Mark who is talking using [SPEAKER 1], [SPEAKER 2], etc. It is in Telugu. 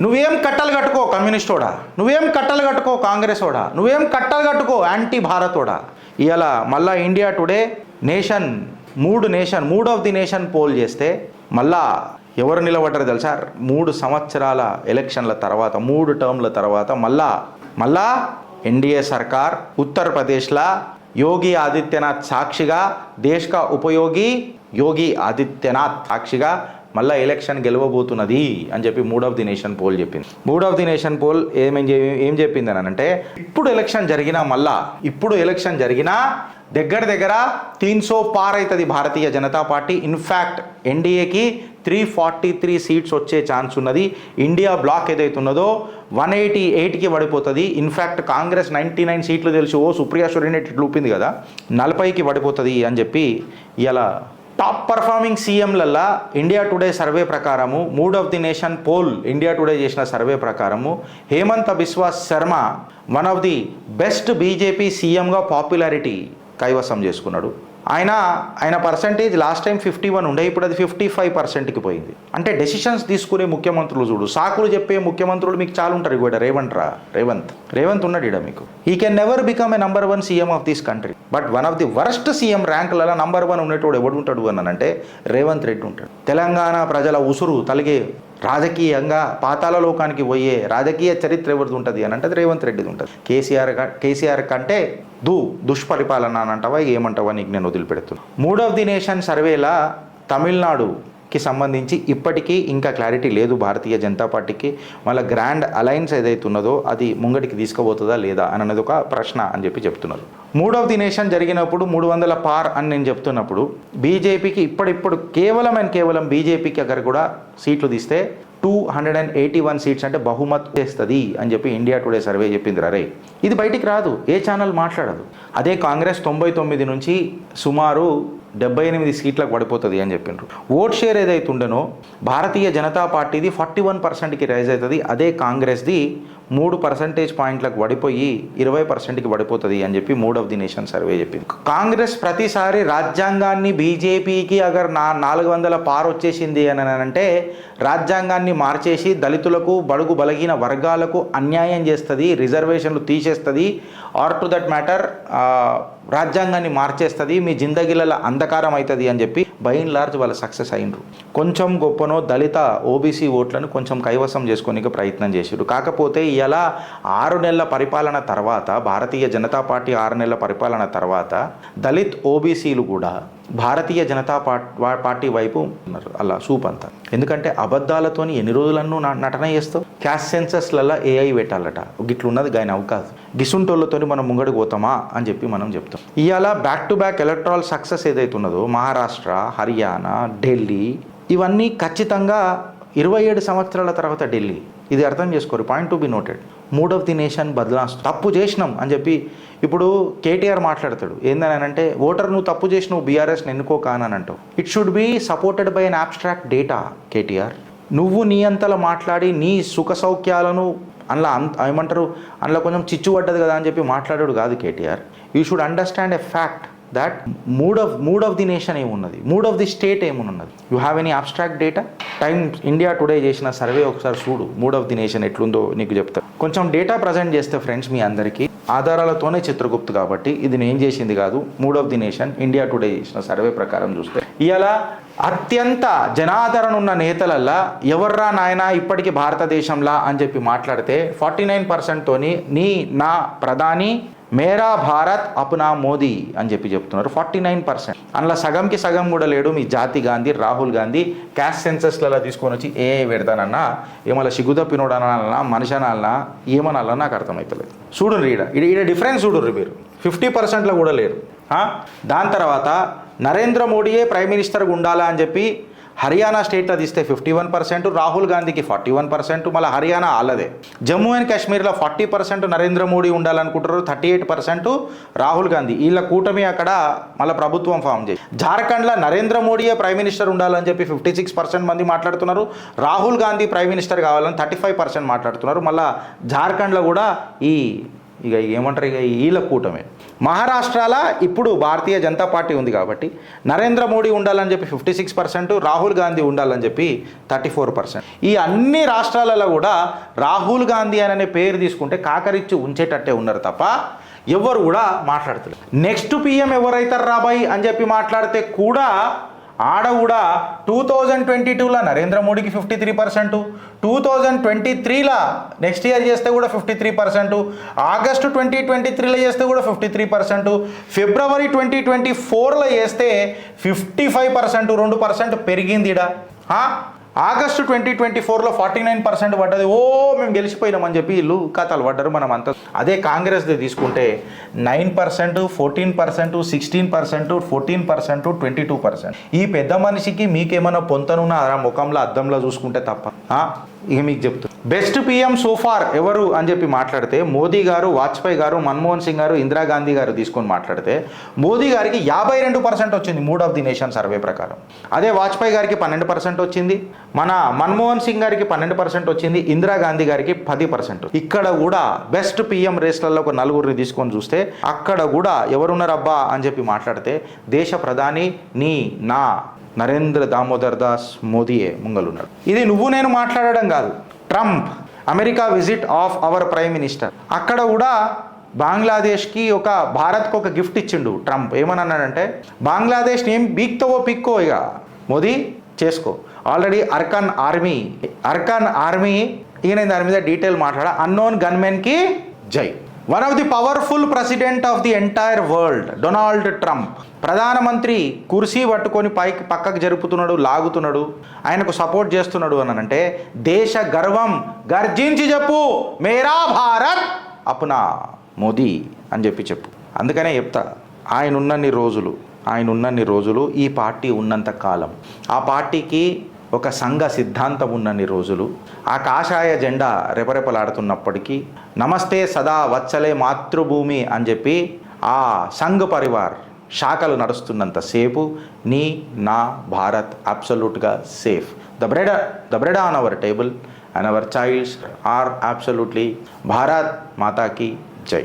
[SPEAKER 1] నువ్వేం కట్టలు కట్టుకో కమ్యూనిస్టోడా, నువ్వేం కట్టలు కట్టుకో కాంగ్రెసోడా, నువ్వేం కట్టలు కట్టుకో యాంటీ భారతోడా. ఇవాళ మళ్ళా India Today mood of the nation poll చేస్తే మళ్ళా ఎవరు నిలబడ్డారు తెలుసా? 3 సంవత్సరాల ఎలక్షన్ల తర్వాత 3 టర్మ్ల తర్వాత మళ్ళా ఎన్డీఏ సర్కార్ ఉత్తరప్రదేశ్లో యోగి ఆదిత్యనాథ్ సాక్షిగా దేశ్ కా ఉపయోగి యోగి ఆదిత్యనాథ్ సాక్షిగా మళ్ళీ ఎలక్షన్ గెలవబోతున్నది అని చెప్పి mood of the nation poll చెప్పింది. Mood of the nation poll ఏం చెప్పింది అని అంటే, ఇప్పుడు ఎలక్షన్ జరిగినా దగ్గర 300 పార్ అవుతుంది భారతీయ జనతా పార్టీ. ఇన్ఫ్యాక్ట్ ఎన్డీఏకి 343 సీట్స్ వచ్చే ఛాన్స్ ఉన్నది. ఇండియా బ్లాక్ ఏదైతే ఉన్నదో 188కి పడిపోతుంది. ఇన్ఫ్యాక్ట్ కాంగ్రెస్ 99 సీట్లు తెలిసి సుప్రియా సురేన్ ఇట్లా ఊపింది కదా, 40కి పడిపోతుంది అని చెప్పి ఇలా టాప్ పర్ఫార్మింగ్ సీఎంలల్లా ఇండియా టుడే సర్వే ప్రకారము, mood of the nation poll India Today చేసిన సర్వే ప్రకారము Himanta Biswa Sarma one of the best BJP సీఎంగా పాపులారిటీ కైవసం చేసుకున్నాడు. ఆయన పర్సంటేజ్ లాస్ట్ టైం 51 ఉండే, ఇప్పుడు అది 55%కి పోయింది. అంటే డెసిషన్స్ తీసుకునే ముఖ్యమంత్రులు చూడు, సాకులు చెప్పే ముఖ్యమంత్రులు మీకు చాలా ఉంటారు. ఇక్కడ రేవంత్ ఉన్నాడు ఇక్కడ మీకు. He can never become a number 1 CM of this country. But one of the worst CM ర్యాంకులలో నంబర్ 1 ఉండేటోడు ఎవడు ఉంటాడు అని అంటే రేవంత్ రెడ్డి ఉంటాడు. తెలంగాణ ప్రజల ఉసురు తలిగే రాజకీయంగా పాతాళ లోకానికి పోయే రాజకీయ చరిత్ర ఎవరిది ఉంటుంది అని అంటే రేవంత్ రెడ్డిది ఉంటుంది. కేసీఆర్ కంటే దుష్పరిపాలన అని అంటావా ఏమంటావా నీకు నేను వదిలిపెడుతున్నాను. మూడ్ ఆఫ్ ది నేషన్ సర్వేలా తమిళనాడుకి సంబంధించి ఇప్పటికీ ఇంకా క్లారిటీ లేదు భారతీయ జనతా పార్టీకి. మళ్ళీ గ్రాండ్ అలయన్స్ ఏదైతే ఉన్నదో అది ముంగటికి తీసుకుపోతుందా లేదా అన్నది ఒక ప్రశ్న అని చెప్పి చెప్తున్నారు. మూడ్ ఆఫ్ ది నేషన్ జరిగినప్పుడు 300 పార్ అని నేను చెప్తున్నప్పుడు బీజేపీకి ఇప్పుడు కేవలం బీజేపీకి అక్కడ కూడా సీట్లు తీస్తే 281 సీట్స్ అంటే బహుమతి చేస్తుంది అని చెప్పి ఇండియా టుడే సర్వే చెప్పింది. రే ఇది బయటికి రాదు, ఏ ఛానల్ మాట్లాడదు. అదే కాంగ్రెస్ 99 నుంచి సుమారు 78 సీట్లకు పడిపోతుంది అని చెప్పిండ్రు. ఓట్ షేర్ ఏదైతే ఉండనో భారతీయ జనతా పార్టీది 41%కి రైజ్ అవుతుంది. అదే కాంగ్రెస్ది 3 పర్సెంటేజ్ పాయింట్లకు పడిపోయి 20%కి పడిపోతుంది అని చెప్పి mood of the nation survey చెప్పింది. కాంగ్రెస్ ప్రతిసారి రాజ్యాంగాన్ని బీజేపీకి అగర్ 400 పార్ వచ్చేసింది అని అంటే రాజ్యాంగాన్ని మార్చేసి దళితులకు బడుగు బలహీన వర్గాలకు అన్యాయం చేస్తుంది, రిజర్వేషన్లు తీసేస్తుంది, ఆర్ టు దట్ మ్యాటర్ రాజ్యాంగాన్ని మార్చేస్తుంది, మీ జిందగీలలో అంధకారం అవుతుంది అని చెప్పి బై అండ్ లార్జ్ వాళ్ళు సక్సెస్ అయినరు. కొంచెం గొప్పనో దళిత ఓబీసీ ఓట్లను కొంచెం కైవసం చేసుకోనికి ప్రయత్నం చేసారు. కాకపోతే ఇలా 6 నెలల పరిపాలన తర్వాత భారతీయ జనతా పార్టీ 6 నెలల పరిపాలన తర్వాత దళిత్ ఓబీసీలు కూడా భారతీయ జనతా పార్టీ వైపు ఉన్నారు. అలా సూప్ అంతా. ఎందుకంటే అబద్ధాలతోని ఎన్ని రోజులన్నూ నటన చేస్తావు. క్యాష్ సెన్సస్లలో ఏఐ పెట్టాలట, గిట్లున్నది గాయన అవకాశం. గిసుంటోళ్ళతోని మనం ముంగడికి పోతామా అని చెప్పి మనం చెప్తాం. ఇవాళ back to back electoral success ఏదైతే ఉన్నదో మహారాష్ట్ర, హర్యానా, ఢిల్లీ ఇవన్నీ ఖచ్చితంగా 27 సంవత్సరాల తర్వాత ఢిల్లీ. ఇది అర్థం చేసుకోరు. Point to be noted. Mood of the nation బదలాస్తు తప్పు చేసినాం అని చెప్పి ఇప్పుడు కేటీఆర్ మాట్లాడతాడు. ఏందని అంటే ఓటర్ నువ్వు తప్పు చేసినావు బీఆర్ఎస్ని ఎన్నుకోక అని అంటావు. It should be supported by an abstract data. KTR నువ్వు నీ అంతలా మాట్లాడి నీ సుఖ సౌఖ్యాలను అందులో కొంచెం చిచ్చు పడ్డది కదా అని చెప్పి మాట్లాడాడు కాదు KTR. You should understand a fact that mood of the nation ఏమున్నది, మూడ్ ఆఫ్ ది స్టేట్ ఏమున్నది. You have any abstract data? India Today చేసిన సర్వే ఒకసారి చూడు, మూడ్ ఆఫ్ ది నేషన్ ఎట్లుందో నీకు చెప్తాను. కొంచెం డేటా ప్రజెంట్ చేస్తే ఫ్రెండ్స్ మీ అందరికీ ఆధారాలతోనే చిత్రగుప్తు కాబట్టి ఇది నేను చేసింది కాదు. Mood of the nation India Today చేసిన సర్వే ప్రకారం చూస్తే ఇలా అత్యంత జనాదరణ ఉన్న నేతలల్లా ఎవర్రా నాయన ఇప్పటికీ భారతదేశంలా అని చెప్పి మాట్లాడితే 49%తోని నా ప్రధాని మేరా భారత్ అప్నా మోదీ అని చెప్పి చెప్తున్నారు. 49%. అందులో సగంకి సగం కూడా లేడు మీ జాతి గాంధీ, రాహుల్ గాంధీ. క్యాష్ సెన్సస్లలో తీసుకొని వచ్చి పెడతానన్నా ఏమన్నా సిగ్గుదప్పినోడు అనాలన్నా మనిషి అనాలన్నా ఏమనాలన్నా నాకు అర్థమవుతలేదు. చూడుర్రి ఈడ డిఫరెన్స్ చూడుర్రి మీరు. 50%లో కూడా లేరు. దాని తర్వాత నరేంద్ర మోడీయే ప్రైమ్ మినిస్టర్గా ఉండాలా అని చెప్పి హర్యానా స్టేట్లో తీస్తే 51%, రాహుల్ గాంధీకి 41%, మళ్ళీ హర్యానా ఆలదే. జమ్మూ అండ్ కాశ్మీర్లో 40% నరేంద్ర మోడీ ఉండాలనుకుంటారు, 38% రాహుల్ గాంధీ. వీళ్ళ కూటమి అక్కడ మళ్ళీ ప్రభుత్వం ఫామ్ చేసి. జార్ఖండ్లో నరేంద్ర మోడీయే ప్రైమ్ మినిస్టర్ ఉండాలని చెప్పి 56% మంది మాట్లాడుతున్నారు. రాహుల్ గాంధీ ప్రైమ్ మినిస్టర్ కావాలని 35% మాట్లాడుతున్నారు. మళ్ళీ జార్ఖండ్లో కూడా ఈ ఇక ఏమంటారు, ఇక వీళ్ళ కూటమే. మహారాష్ట్రలో ఇప్పుడు భారతీయ జనతా పార్టీ ఉంది కాబట్టి నరేంద్ర మోడీ ఉండాలని చెప్పి 56%, రాహుల్ గాంధీ ఉండాలని చెప్పి 34%. ఈ అన్ని రాష్ట్రాలలో కూడా రాహుల్ గాంధీ అనే పేరు తీసుకుంటే కాకరిచ్చి ఉంచేటట్టే ఉన్నారు తప్ప ఎవరు కూడా మాట్లాడతారు. నెక్స్ట్ పిఎం ఎవరైతారు రాబాయి అని చెప్పి మాట్లాడితే కూడా ఆడ కూడా 2022లో నరేంద్ర మోడీకి 53%, 2023లో నెక్స్ట్ ఇయర్ చేస్తే కూడా 53%, ఆగస్టు 2023లో చేస్తే కూడా 53%, ఫిబ్రవరి 2024లో చేస్తే 55%, 2% పెరిగింది ఇడ. ఆగస్టు 2024లో 49% పడ్డది. మేము గెలిచిపోయినామని చెప్పి వీళ్ళు కథలు పడ్డారు. మనం అంతా అదే కాంగ్రెస్ది తీసుకుంటే 9%, 14%, 16%, 14%, 22%. ఈ పెద్ద మనిషికి మీకేమైనా పొంతనున్నా ముఖంలో అద్దంలో చూసుకుంటే తప్ప. ఇక మీకు చెప్తాను, బెస్ట్ పిఎం సోఫార్ ఎవరు అని చెప్పి మాట్లాడితే మోదీ గారు, వాజ్పేయి గారు, మన్మోహన్ సింగ్ గారు, ఇందిరాగాంధీ గారు తీసుకొని మాట్లాడితే మోదీ గారికి 52% వచ్చింది mood of the nation survey ప్రకారం. అదే వాజ్పేయి గారికి 12% వచ్చింది, మన మన్మోహన్ సింగ్ గారికి 12% వచ్చింది, ఇందిరాగాంధీ గారికి 10%. ఇక్కడ కూడా బెస్ట్ పిఎం రేస్లలో ఒక నలుగురిని తీసుకొని చూస్తే అక్కడ కూడా ఎవరున్నారబ్బా అని చెప్పి మాట్లాడితే దేశ ప్రధాని నా నరేంద్ర దామోదర్ దాస్ మోదీయే ముంగలున్నాడు. ఇది నువ్వు నేను మాట్లాడడం కాదు. Trump America visit of our prime minister, అక్కడ కూడా బంగ్లాదేశ్కి భారత్కి ఒక గిఫ్ట్ ఇచ్చిండు ట్రంప్. ఏమన్నాడంటే బంగ్లాదేశ్ ఏం బీక్తవో పిక్కో, ఇక మోదీ చేసుకో. ఆల్రెడీ అర్కాన్ ఆర్మీ ఈయన దాని మీద డీటెయిల్ మాట్లాడా. అన్నోన్ గన్మెన్కి జై. One of the powerful president of the entire world Donald Trump ప్రధానమంత్రి కుర్సీ పట్టుకొని పక్కకు జరుపుతున్నాడు, లాగుతున్నాడు, ఆయనకు సపోర్ట్ చేస్తున్నాడు అని అంటే దేశ గర్వం గర్జించి చెప్పు, మేరా భారత్ అప్నా మోదీ అని చెప్పు. అందుకనే చెప్తా, ఆయన ఉన్నన్ని రోజులు ఈ పార్టీ ఉన్నంత కాలం, ఆ పార్టీకి ఒక సంఘ సిద్ధాంతం ఉన్నన్ని రోజులు, ఆ కాషాయ జెండా రెపరెపలాడుతున్నప్పటికీ నమస్తే సదా వత్సలే మాతృభూమి అని చెప్పి ఆ సంఘ్ పరివార్ శాఖలు నడుస్తున్నంతసేపు నా భారత్ అబ్సల్యూట్గా safe. The bread on our table and our childs are absolutely. Bharat మాతాకి జై.